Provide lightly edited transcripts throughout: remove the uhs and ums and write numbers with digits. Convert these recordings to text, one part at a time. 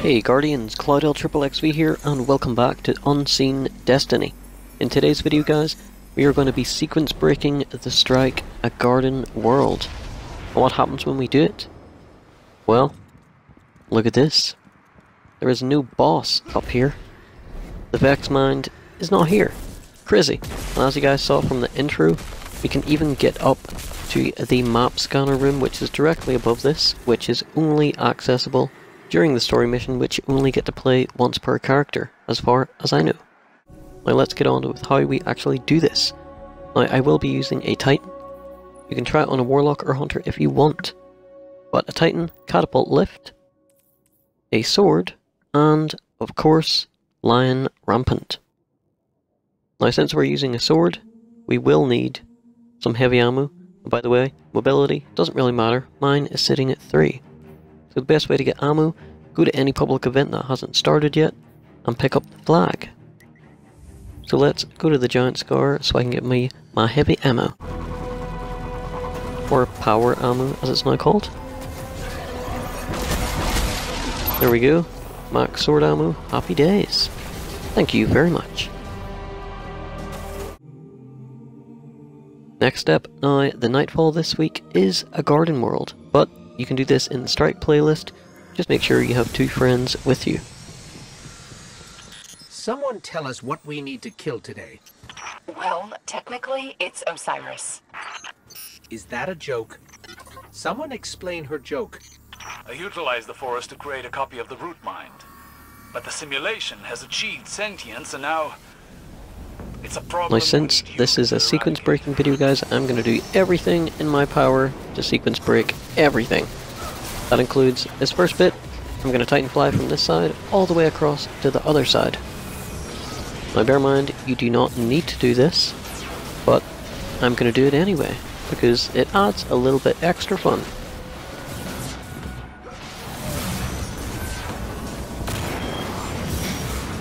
Hey Guardians, CloudLXXXV here, and welcome back to Unseen Destiny. In today's video guys, we are going to be sequence breaking the strike a garden world. And what happens when we do it? Well, look at this. There is a new boss up here. The Vex Mind is not here. Crazy. And as you guys saw from the intro, we can even get up to the map scanner room, which is directly above this, which is only accessible during the story mission, which you only get to play once per character, as far as I know. Now let's get on with how we actually do this. Now I will be using a Titan. You can try it on a Warlock or Hunter if you want, but a Titan, Catapult Lift, a Sword, and of course, Lion Rampant. Now since we're using a Sword, we will need some heavy ammo. And by the way, mobility doesn't really matter, mine is sitting at 3. So the best way to get ammo, go to any public event that hasn't started yet, and pick up the flag. So let's go to the Giant Scar so I can get my heavy ammo. Or power ammo, as it's now called. There we go. Max sword ammo, happy days. Thank you very much. Next step, now the Nightfall this week is a garden world, but you can do this in the Strike playlist. Just make sure you have 2 friends with you. Someone tell us what we need to kill today. Well, technically, it's Osiris. Is that a joke? Someone explain her joke. I utilized the forest to create a copy of the root mind. But the simulation has achieved sentience and now it's a problem. Now since this is a sequence breaking video guys, I'm going to do everything in my power to sequence break everything. That includes this first bit. I'm going to Titan Fly from this side all the way across to the other side. Now bear in mind, you do not need to do this, but I'm going to do it anyway, because it adds a little bit extra fun.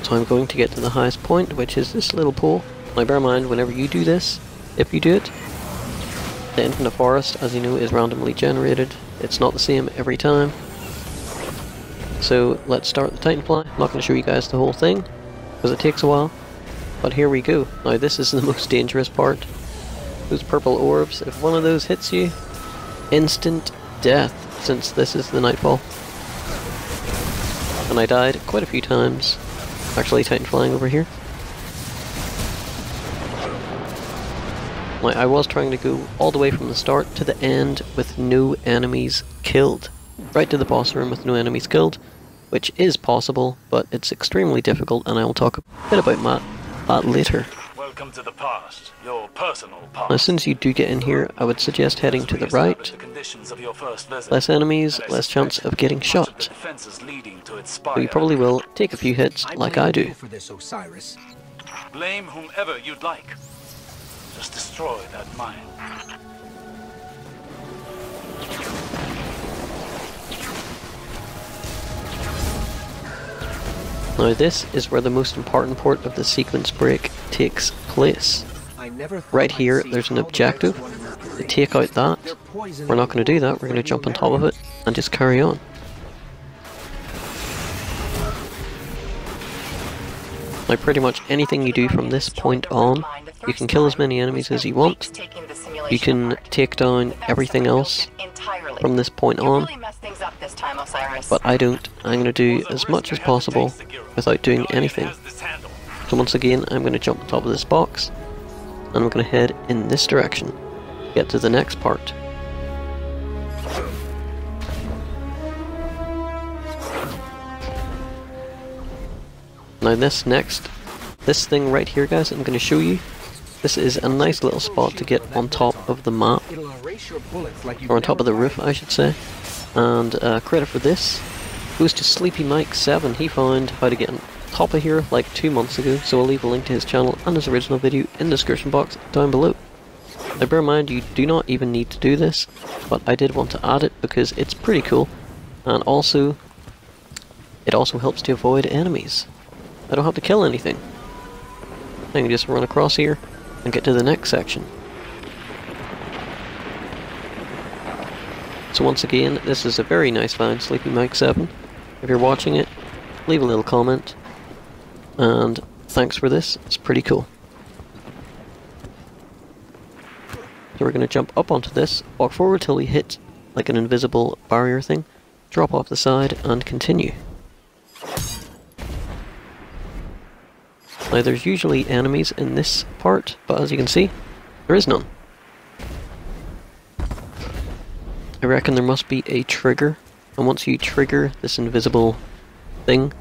So I'm going to get to the highest point, which is this little pool. Now bear in mind, whenever you do this, if you do it, the Infinite Forest, as you know, is randomly generated. It's not the same every time. So let's start the Titan Fly. I'm not going to show you guys the whole thing, because it takes a while. But here we go. Now this is the most dangerous part. Those purple orbs, if one of those hits you, instant death, since this is the Nightfall. And I died quite a few times. Actually Titan flying over here. Now, I was trying to go all the way from the start to the end with no enemies killed. Right to the boss room with no enemies killed, which is possible, but it's extremely difficult, and I will talk a bit about that later. Welcome to the past, your personal past. Now, as soon as you do get in here, I would suggest heading to the right. Less enemies, less chance of getting shot. But you probably will take a few hits, like I do. Blame whomever you'd like. Just destroy that mine. Now this is where the most important part of the sequence break takes place. Right here, there's an objective. To take out that, we're not going to do that, we're going to jump on top of it and just carry on. Now pretty much anything you do from this point on, you can kill as many enemies as you want. You can take down everything else from this point on. But I don't. I'm going to do as much as possible without doing anything. So once again, I'm going to jump on top of this box, and I'm going to head in this direction. Get to the next part. Now this thing right here guys, I'm going to show you. This is a nice little spot to get on top of the map. Or on top of the roof, I should say. And credit for this goes to Sleepy Mike 7. He found how to get on top of here like 2 months ago, so I'll leave a link to his channel and his original video in the description box down below. Now bear in mind, you do not even need to do this, but I did want to add it because it's pretty cool, and also it also helps to avoid enemies. I don't have to kill anything. I can just run across here and get to the next section. So once again, this is a very nice find, Sleepy Mike 7. If you're watching it, leave a little comment, and thanks for this, it's pretty cool. So we're going to jump up onto this, walk forward till we hit like an invisible barrier thing, drop off the side, and continue. Now there's usually enemies in this part, but as you can see, there is none. I reckon there must be a trigger, and once you trigger this invisible thing,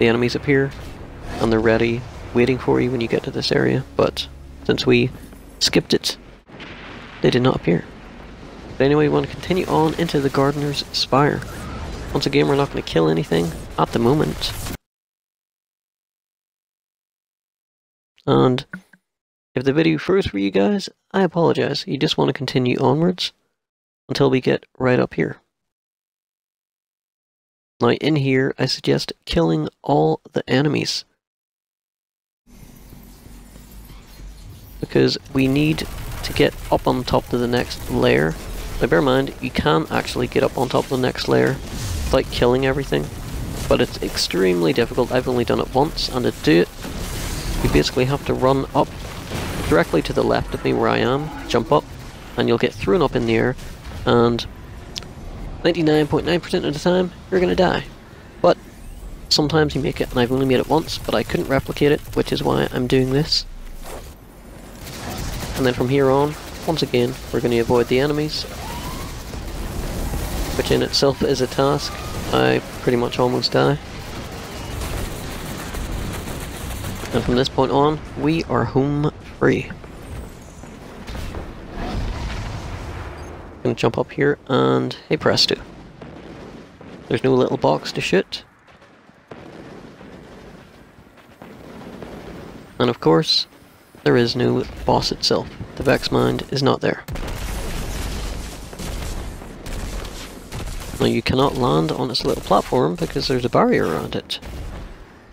the enemies appear, and they're ready, waiting for you when you get to this area, but since we skipped it, they did not appear. But anyway, we want to continue on into the Gardener's Spire. Once again, we're not going to kill anything at the moment. And if the video froze for you guys, I apologize. You just want to continue onwards until we get right up here. Now in here, I suggest killing all the enemies, because we need to get up on top to the next layer. Now bear in mind, you can actually get up on top of the next layer without killing everything, but it's extremely difficult. I've only done it once, and to do it, you basically have to run up directly to the left of me where I am, jump up, and you'll get thrown up in the air, and 99.9% of the time, you're going to die. But sometimes you make it, and I've only made it once, but I couldn't replicate it, which is why I'm doing this. And then from here on, once again, we're going to avoid the enemies, which in itself is a task. I pretty much almost die. And from this point on, we are home free. Gonna jump up here and hey presto. There's no little box to shoot. And of course, there is no boss itself. The Vex Mind is not there. Now you cannot land on this little platform because there's a barrier around it.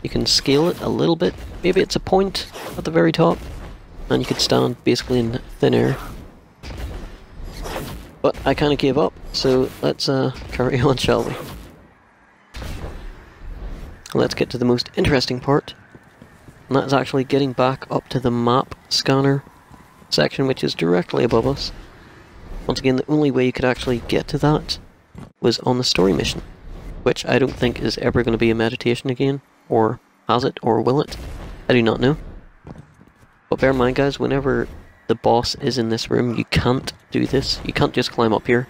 You can scale it a little bit. Maybe it's a point at the very top, and you could stand basically in thin air. But I kind of gave up, so let's carry on, shall we? Let's get to the most interesting part, and that is actually getting back up to the map scanner section, which is directly above us. Once again, the only way you could actually get to that was on the story mission, which I don't think is ever going to be a meditation again, or has it, or will it? I do not know. But bear in mind, guys, whenever the boss is in this room, you can't do this. You can't just climb up here.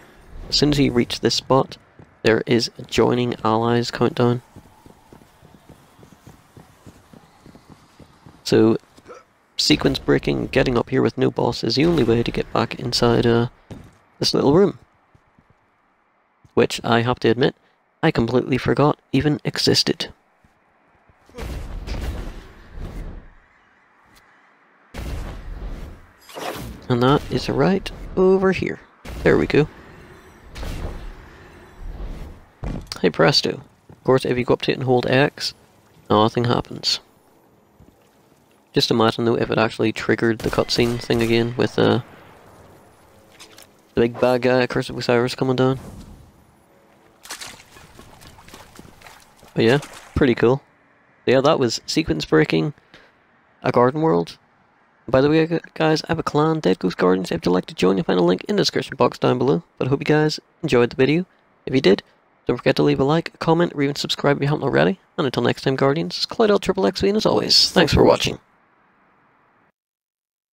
As soon as you reach this spot, there is a joining allies countdown. So, sequence breaking, getting up here with no boss is the only way to get back inside this little room. Which, I have to admit, I completely forgot even existed. And that is right over here. There we go. Hey presto. Of course, if you go up to it and hold X, nothing happens. Just imagine though if it actually triggered the cutscene thing again with the big bad guy, Curse of Osiris, coming down. But yeah, pretty cool. Yeah, that was sequence breaking a garden world. By the way, guys, I have a clan, Dead Ghost Gardens. If you'd like to join, you'll find a link in the description box down below. But I hope you guys enjoyed the video. If you did, don't forget to leave a like, a comment, or even subscribe if you haven't already. And until next time, Guardians, it's CloudLXXXV, and as always, thanks for watching.